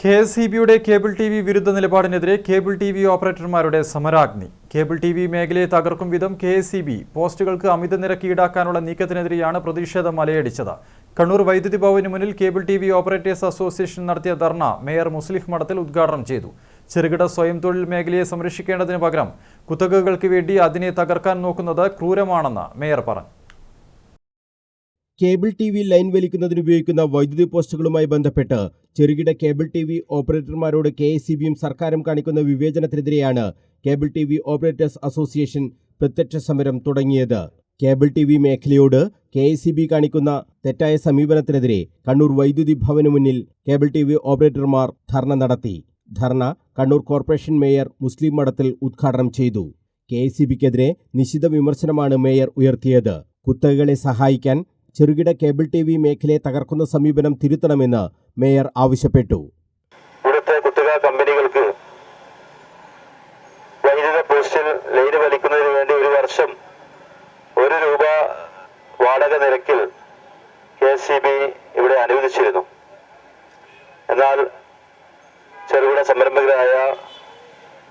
കെ.എസ്.ഇ.ബിയുടെ cable T V വിരുദ്ധ നിലപാടിനെതിരെ cable T V ഓപ്പറേറ്റർമാരുടെ സമരാഗ്നി. കേബിൾ ടി വി മേഖലയെ തകർക്കും വിധം കെ.എസ്.ഇ.ബി പോസ്റ്റുകൾക്ക് അമിത നിരക്ക് ഈടാക്കാനുള്ള നീക്കത്തിനെതിരെയാണ് പ്രതിഷേധം അലയടിച്ചത്. കണ്ണൂർ വൈദ്യുതി ഭവന് മുന്നിൽ cable T V operators association നടത്തിയ ധർണ മേയർ മുസ്ലിം മഠത്തിൽ ഉദ്ഘാടനം ചെയ്തു. ചെറുകിട സ്വയം തൊഴിൽ മേഖലയെ സംരക്ഷിക്കേണ്ടതിന് പകരം കുത്തകകൾക്ക് വേണ്ടി അതിനെ തകർക്കാൻ നോക്കുന്നത് ക്രൂരമാണെന്ന് മേയർ പറഞ്ഞു. കേബിൾ ടി വി ലൈൻ വലിക്കുന്നതിനുപയോഗിക്കുന്ന വൈദ്യുതി പോസ്റ്റുകളുമായി ബന്ധപ്പെട്ട് ചെറുകിട കേബിൾ ടി വി ഓപ്പറേറ്റർമാരോട് കെ.എസ്.ഇ.ബിയും സർക്കാരും കാണിക്കുന്ന വിവേചനത്തിനെതിരെയാണ് cable T V operators association പ്രത്യക്ഷ സമരം തുടങ്ങിയത്. കേബിൾ ടി വി മേഖലയോട് കെ.എസ്.ഇ.ബി കാണിക്കുന്ന തെറ്റായ സമീപനത്തിനെതിരെ കണ്ണൂർ വൈദ്യുതി ഭവന് മുന്നിൽ കേബിൾ ടി വി ഓപ്പറേറ്റർമാർ ധർണ നടത്തി. ധർണ കണ്ണൂർ കോർപ്പറേഷൻ മേയർ മുസ്ലിം മഠത്തിൽ ഉദ്ഘാടനം ചെയ്തു. കെ.എസ്.ഇ.ബിക്കെതിരെ നിശിത വിമർശനമാണ് മേയർ ഉയർത്തിയത്. കുത്തകകളെ സഹായിക്കാൻ ചെറുകിട കേബിൾ ടി വി മേഖലയെ തകർക്കുന്ന സമീപനം തിരുത്തണമെന്ന് മേയർ ആവശ്യപ്പെട്ടു. ഇവിടുത്തെ കുത്തക കമ്പനികൾക്ക് വൈദ്യുത പോസ്റ്റിൽ ലൈൻ വലിക്കുന്നതിന് വേണ്ടി ഒരു വർഷം ₹1 വാടക നിരക്കിൽ കെ.എസ്.ഇ.ബി ഇവിടെ അനുവദിച്ചിരുന്നു. എന്നാൽ ചെറുകിട സംരംഭകരായ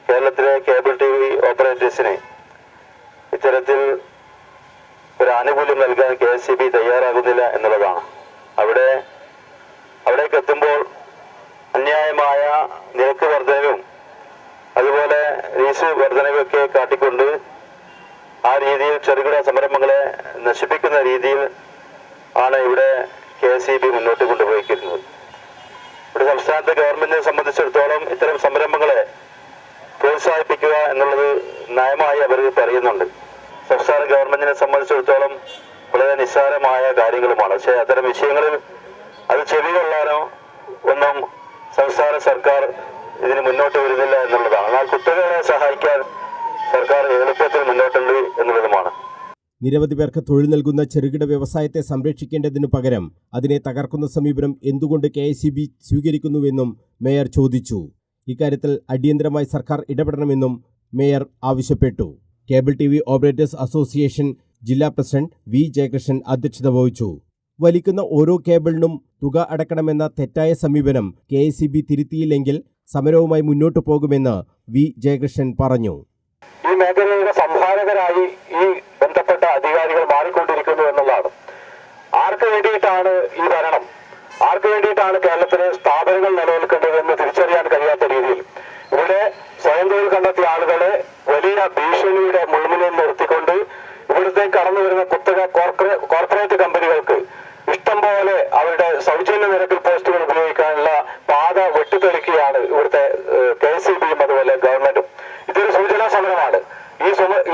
കേരളത്തിലെ കേബിൾ ടി വി ഓപ്പറേറ്റേഴ്സിന് ഇത്തരത്തിൽ ഒരു ആനുകൂല്യം നൽകാൻ കെ.എസ്.ഇ.ബി തയ്യാറാകുന്നില്ല എന്നുള്ളതാണ്. അവിടേക്ക് എത്തുമ്പോൾ അന്യായമായ നിരക്ക് വർധനവും അതുപോലെ ലീസ് വർധനവൊക്കെ കാട്ടിക്കൊണ്ട് ആ രീതിയിൽ ചെറുകിട സംരംഭങ്ങളെ നശിപ്പിക്കുന്ന രീതിയിൽ ആണ് ഇവിടെ കെ.എസ്.ഇ.ബി മുന്നോട്ട് കൊണ്ടുപോയിരിക്കുന്നത്. ഇവിടെ സംസ്ഥാനത്തെ ഗവൺമെന്റിനെ സംബന്ധിച്ചിടത്തോളം ഇത്തരം സംരംഭങ്ങളെ പ്രോത്സാഹിപ്പിക്കുക എന്നുള്ളത് നയമായി അവർ പറയുന്നുണ്ട്. സംസ്ഥാന ഗവൺമെന്റിനെ സംബന്ധിച്ചിടത്തോളം വളരെ നിസ്സാരമായ കാര്യങ്ങളുമാണ്. പക്ഷേ അത്തരം വിഷയങ്ങളിൽ അത് ചെവികൊള്ളാനോ ഒന്നും സംസ്ഥാന സർക്കാർ ഇതിന് മുന്നോട്ട് വരുന്നില്ല എന്നുള്ളതാണ്. എന്നാൽ കുത്തകകളെ സഹായിക്കാൻ സർക്കാർ എളുപ്പത്തിൽ മുന്നോട്ടുണ്ട് എന്നുള്ളതുമാണ്. നിരവധി പേർക്ക് തൊഴിൽ നൽകുന്ന ചെറുകിട വ്യവസായത്തെ സംരക്ഷിക്കേണ്ടതിനു പകരം അതിനെ തകർക്കുന്ന സമീപനം എന്തുകൊണ്ട് കെ.എസ്.ഇ.ബി സ്വീകരിക്കുന്നുവെന്നും മേയർ ചോദിച്ചു. ഇക്കാര്യത്തിൽ അടിയന്തരമായി സർക്കാർ ഇടപെടണമെന്നും മേയർ ആവശ്യപ്പെട്ടു. Cable T V operators association ജില്ലാ പ്രസിഡന്റ് വി ജയകൃഷ്ണൻ അധ്യക്ഷത വഹിച്ചു. വലിക്കുന്ന ഓരോ കേബിളിനും തുക അടക്കണമെന്ന തെറ്റായ സമീപനം കെ.എസ്.ഇ.ബി തിരുത്തിയില്ലെങ്കിൽ സമരവുമായി മുന്നോട്ടു പോകുമെന്ന് വി ജയകൃഷ്ണൻ പറഞ്ഞു. ഈ മേഖലയുടെ സംഭാവനകരായി ഈ ബന്ധപ്പെട്ട അധികാരികൾ മാറിക്കൊണ്ടിരിക്കുന്നു എന്നുള്ളതാണ്. ആർക്ക് വേണ്ടിയിട്ടാണ് ഈ ഭരണം, ആർക്ക് വേണ്ടിയിട്ടാണ് കേരളത്തിലെ സ്ഥാപനങ്ങൾ നിലനിൽക്കേണ്ടതെന്ന് തിരിച്ചറിയാൻ കഴിയാത്ത രീതിയിൽ ഇവിടെ സ്വയം തൊഴിൽ കണ്ടെത്തിയ ആളുകളെ വലിയ ഭീഷണിയുടെ മുൾമുനയിൽ നിർത്തിക്കൊണ്ട് ഇവിടുത്തെ കടന്നു വരുന്ന കുത്തക കോർപ്പറേറ്റ് കമ്പനികൾക്ക് ഇഷ്ടം പോലെ അവരുടെ സൗജന്യ നിരക്കിൽ പോസ്റ്റുകൾ ഉപയോഗിക്കാനുള്ള പാത വെട്ടിത്തെളിക്കുകയാണ് ഇവിടുത്തെ കെ.എസ്.ഇ.ബിയും അതുപോലെ ഗവൺമെന്റും. ഇതൊരു സൂചനാ സമരമാണ്.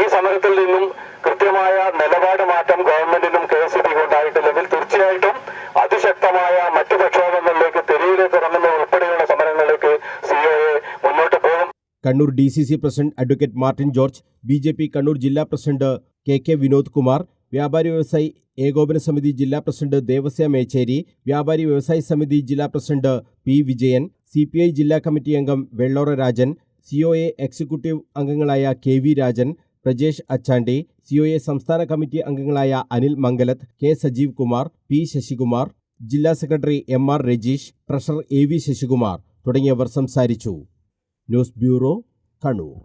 ഈ സമരത്തിൽ നിന്നും കൃത്യമായ നിലപാട് മാറ്റം ഗവൺമെന്റിനും കെ.എസ്.ഇ.ബിക്കും ഉണ്ടായിട്ടില്ലെങ്കിൽ തീർച്ചയായിട്ടും അതിശക്തമായ മറ്റു പ്രക്ഷോഭങ്ങളിലേക്ക് തെരുവിലേക്ക് ഇറങ്ങുന്ന ഉൾപ്പെടെയുള്ള സമരങ്ങളിലേക്ക് COA മുന്നോട്ട് പോകും. Kannur DCC president advocate Martin George, BJP Kannur ജില്ലാ പ്രസിഡന്റ് KK വിനോദ് കുമാർ, വ്യാപാരി വ്യവസായി ഏകോപന സമിതി ജില്ലാ പ്രസിഡന്റ് ദേവസ്യ മേച്ചേരി, വ്യാപാരി വ്യവസായി സമിതി ജില്ലാ പ്രസിഡന്റ് P വിജയൻ, CPI ജില്ലാ കമ്മിറ്റി അംഗം വെള്ളോറ രാജൻ, COA എക്സിക്യൂട്ടീവ് അംഗങ്ങളായ KV രാജൻ, പ്രജേഷ് അച്ചാണ്ടി, COA സംസ്ഥാന കമ്മിറ്റി അംഗങ്ങളായ അനിൽ മംഗലത്ത്, K സജീവ് കുമാർ, P ശശികുമാർ, ജില്ലാ secretary MR Rajeesh, treasurer AV Sasikumar തുടങ്ങിയവർ സംസാരിച്ചു. News bureau, Kannur.